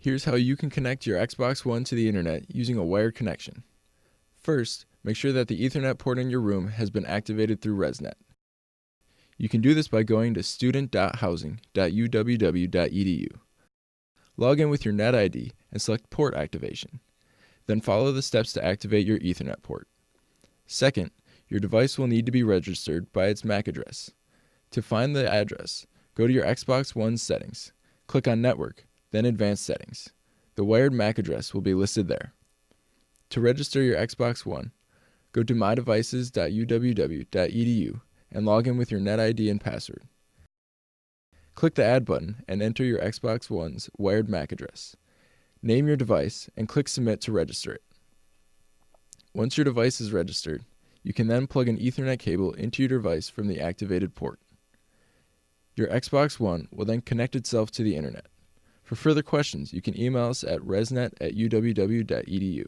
Here's how you can connect your Xbox One to the internet using a wired connection. First, make sure that the Ethernet port in your room has been activated through ResNet. You can do this by going to student.housing.uww.edu. Log in with your NetID and select port activation. Then follow the steps to activate your Ethernet port. Second, your device will need to be registered by its MAC address. To find the address, go to your Xbox One settings, click on Network, then Advanced Settings. The wired MAC address will be listed there. To register your Xbox One, go to mydevices.uww.edu and log in with your NetID and password. Click the Add button and enter your Xbox One's wired MAC address. Name your device and click Submit to register it. Once your device is registered, you can then plug an Ethernet cable into your device from the activated port. Your Xbox One will then connect itself to the internet. For further questions, you can email us at resnet@uww.edu.